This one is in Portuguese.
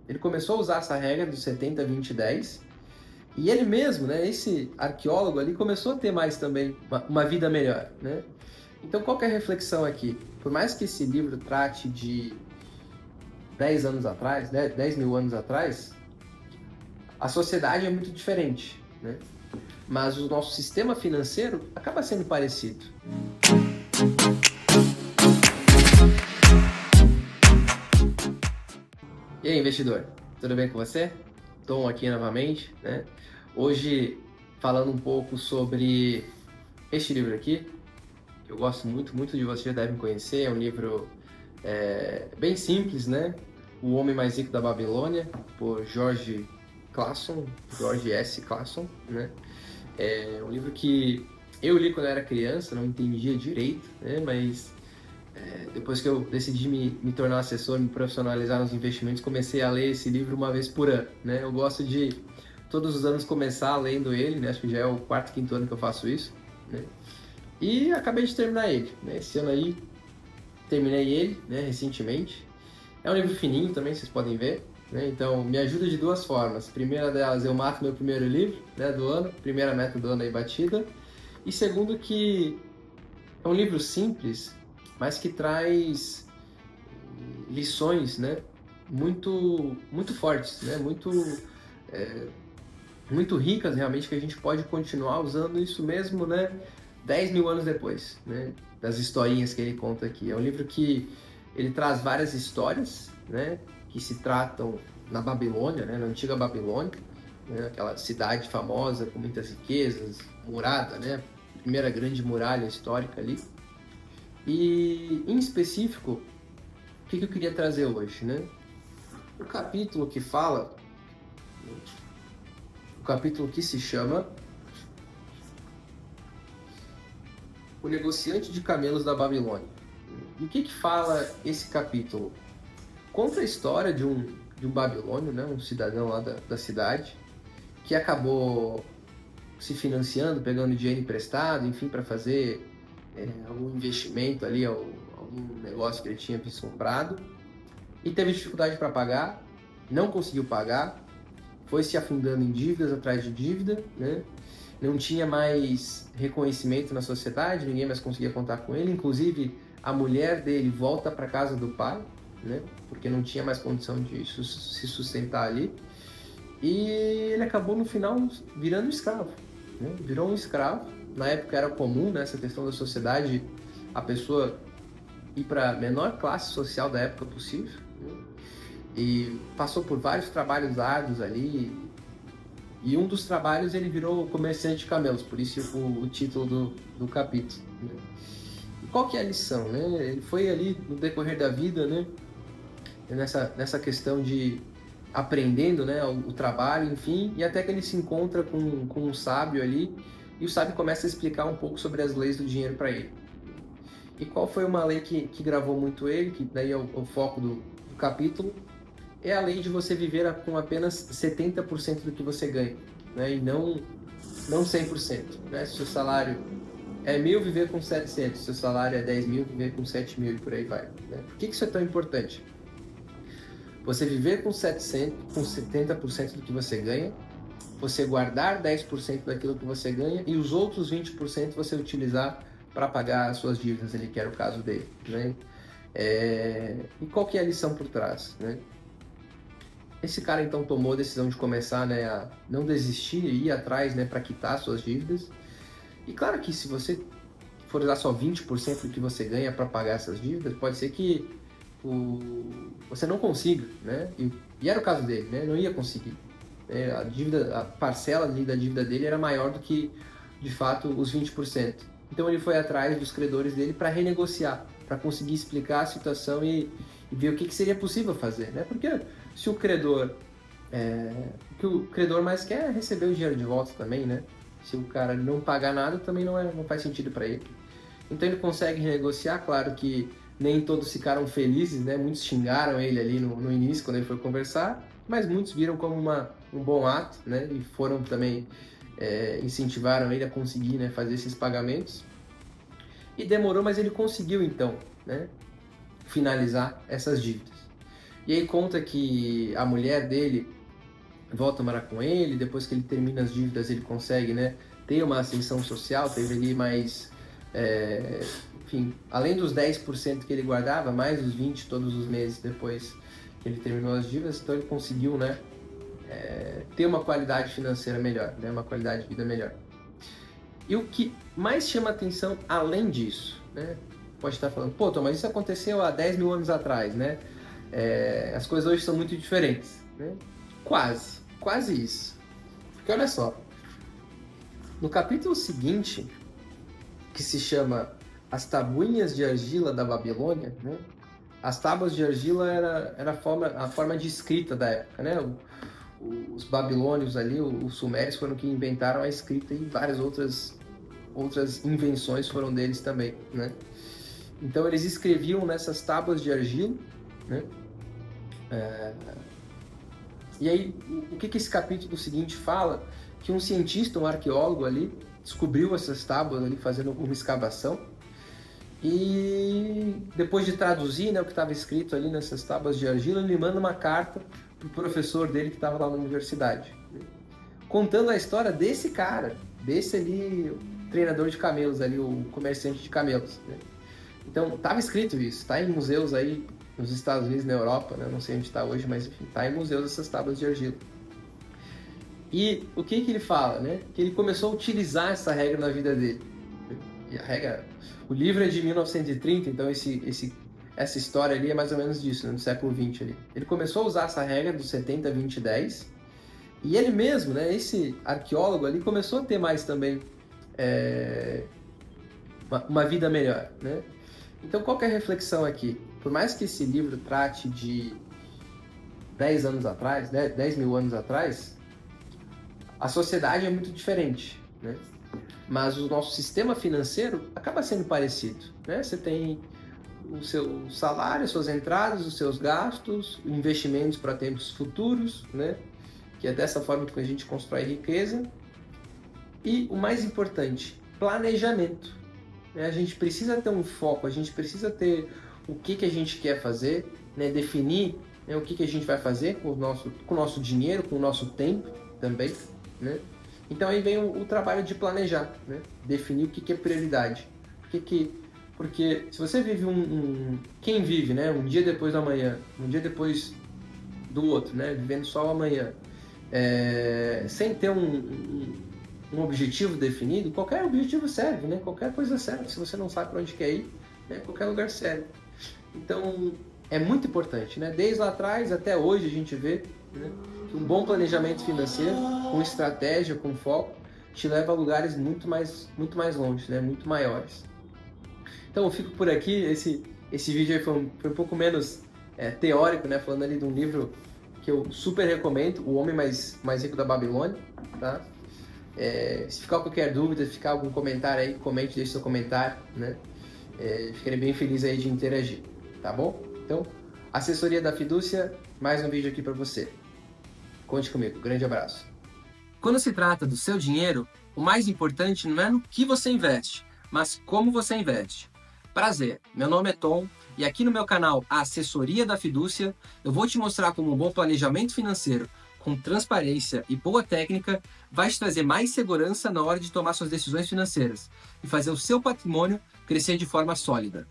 ele começou a usar essa regra do 70, 20, 10, e ele mesmo, né, esse arqueólogo ali, começou a ter mais também uma vida melhor, né? Então, qual que é a reflexão aqui? Por mais que esse livro trate de 10 anos atrás, 10 mil anos atrás, a sociedade é muito diferente, né? Mas o nosso sistema financeiro acaba sendo parecido. E aí, investidor? Tudo bem com você? Tom aqui novamente, né? Hoje falando um pouco sobre este livro aqui, que eu gosto muito, muito de vocês já devem conhecer. É um livro bem simples, né? O Homem Mais Rico da Babilônia, por George S. Clason, né? É um livro que eu li quando eu era criança, não entendia direito, né? Mas depois que eu decidi me tornar assessor, me profissionalizar nos investimentos, comecei a ler esse livro uma vez por ano, né? Eu gosto de todos os anos começar lendo ele, né? Acho que já é o quarto, quinto ano que eu faço isso, né? E acabei de terminar ele, né? Esse ano aí terminei ele, né? Recentemente. É um livro fininho também, vocês podem ver, né? Então me ajuda de duas formas. Primeira delas, eu mato meu primeiro livro, né, do ano, primeira meta do ano aí batida. E segundo que é um livro simples, mas que traz lições, né, muito fortes, né, muito ricas realmente, que a gente pode continuar usando isso mesmo, né, 10 mil anos depois, né, das historinhas que ele conta aqui. É um livro que ele traz várias histórias, né, que se tratam na Babilônia, né, na antiga Babilônia, né, aquela cidade famosa com muitas riquezas, murada, né, primeira grande muralha histórica ali. E, em específico, o que eu queria trazer hoje, né? O capítulo que se chama O Negociante de Camelos da Babilônia. E o que fala esse capítulo? Conta a história de um babilônio, né? Um cidadão lá da cidade, que acabou se financiando, pegando dinheiro emprestado, enfim, para fazer algum investimento ali, algum negócio que ele tinha vislumbrado, e teve dificuldade para pagar, não conseguiu pagar, foi se afundando em dívidas atrás de dívida, né? Não tinha mais reconhecimento na sociedade, ninguém mais conseguia contar com ele, inclusive a mulher dele volta para casa do pai, né? Porque não tinha mais condição de se sustentar ali, e ele acabou no final virando escravo, né? Virou um escravo. Na época era comum, né, essa questão da sociedade, a pessoa ir para a menor classe social da época possível, né? E passou por vários trabalhos árduos ali, e um dos trabalhos ele virou comerciante de camelos, por isso o título do capítulo, né? E qual que é a lição, né? Ele foi ali no decorrer da vida, né, nessa questão de aprendendo, né, o trabalho, enfim, e até que ele se encontra com um sábio ali, e o sábio começa a explicar um pouco sobre as leis do dinheiro para ele. E qual foi uma lei que gravou muito ele, que daí é o foco do capítulo, é a lei de você viver com apenas 70% do que você ganha, né, e não 100%, né? Se o seu salário é 1.000, viver com 700, se o seu salário é 10 mil, viver com 7 mil e por aí vai, né? Por que isso é tão importante? Você viver com 70% do que você ganha, você guardar 10% daquilo que você ganha e os outros 20% você utilizar para pagar as suas dívidas, ele que era o caso dele, né? E qual que é a lição por trás, né? Esse cara então tomou a decisão de começar, né, a não desistir e ir atrás, né, para quitar suas dívidas. E claro que se você for usar só 20% do que você ganha para pagar essas dívidas, pode ser que você não consiga, né? E era o caso dele, né? Não ia conseguir. A parcela ali da dívida dele era maior do que, de fato, os 20%. Então ele foi atrás dos credores dele para renegociar, para conseguir explicar a situação e ver o que seria possível fazer, né? Porque se o credor... o que o credor mais quer é receber o dinheiro de volta também, né? Se o cara não pagar nada, também não faz sentido para ele. Então ele consegue renegociar, claro que nem todos ficaram felizes, né? Muitos xingaram ele ali no início, quando ele foi conversar, mas muitos viram como um bom ato, né? E foram também, incentivaram ele a conseguir, né, fazer esses pagamentos. E demorou, mas ele conseguiu então, né, finalizar essas dívidas. E aí conta que a mulher dele volta a morar com ele, depois que ele termina as dívidas ele consegue, né, ter uma ascensão social, teve ali mais, enfim, além dos 10% que ele guardava, mais os 20% todos os meses depois que ele terminou as dívidas, então ele conseguiu, né, ter uma qualidade financeira melhor, né, uma qualidade de vida melhor. E o que mais chama atenção além disso, né, pode estar falando, pô, Tom, mas isso aconteceu há 10 mil anos atrás, né, as coisas hoje são muito diferentes, né? Quase isso. Porque olha só, no capítulo seguinte, que se chama As Tabuinhas de Argila da Babilônia, né? As tábuas de argila era a forma de escrita da época, né? Os babilônios ali, os sumérios foram que inventaram a escrita e várias outras invenções foram deles também, né? Então eles escreviam nessas tábuas de argila, né? E aí, o que esse capítulo seguinte fala? Que um cientista, um arqueólogo ali, descobriu essas tábuas ali, fazendo uma escavação. E depois de traduzir, né, o que estava escrito ali nessas tábuas de argila, ele manda uma carta para o professor dele que estava lá na universidade, né, contando a história desse cara, desse ali, o treinador de camelos ali, o comerciante de camelos, né? Então, estava escrito isso, está em museus aí, nos Estados Unidos, na Europa, né? Não sei onde está hoje, mas enfim, está em museus essas tábuas de argila. E o que ele fala, né? Que ele começou a utilizar essa regra na vida dele. E a regra, o livro é de 1930, então essa história ali é mais ou menos disso, né? No século XX ali. Ele começou a usar essa regra do 70, 20, 10, e ele mesmo, né? Esse arqueólogo ali começou a ter mais também uma vida melhor, né? Então, qual que é a reflexão aqui? Por mais que esse livro trate de 10 anos atrás, 10 mil anos atrás, a sociedade é muito diferente, né? Mas o nosso sistema financeiro acaba sendo parecido, né? Você tem o seu salário, as suas entradas, os seus gastos, investimentos para tempos futuros, né? Que é dessa forma que a gente constrói riqueza. E o mais importante, planejamento. A gente precisa ter um foco, a gente precisa ter o que a gente quer fazer, né? Definir, né, o que a gente vai fazer com o nosso dinheiro, com o nosso tempo também, né? Então aí vem o trabalho de planejar, né? Definir o que é prioridade. Porque se você vive quem vive, né? Um dia depois do amanhã, um dia depois do outro, né? Vivendo só o amanhã, sem ter um objetivo definido, qualquer objetivo serve, né? Qualquer coisa serve. Se você não sabe para onde quer ir, né? Qualquer lugar serve. Então, é muito importante, né? Desde lá atrás até hoje a gente vê, né, que um bom planejamento financeiro, com estratégia, com foco, te leva a lugares muito mais longe, né? Muito maiores. Então, eu fico por aqui. Esse vídeo aí foi um pouco menos teórico, né? Falando ali de um livro que eu super recomendo, O Homem Mais Rico da Babilônia, tá? Se ficar qualquer dúvida, se ficar algum comentário aí, comente, deixe seu comentário, né? Ficarei bem feliz aí de interagir, tá bom? Então, Assessoria da Fidúcia, mais um vídeo aqui para você. Conte comigo, grande abraço. Quando se trata do seu dinheiro, o mais importante não é no que você investe, mas como você investe. Prazer, meu nome é Tom e aqui no meu canal A Assessoria da Fidúcia, eu vou te mostrar como um bom planejamento financeiro com transparência e boa técnica, vai te trazer mais segurança na hora de tomar suas decisões financeiras e fazer o seu patrimônio crescer de forma sólida.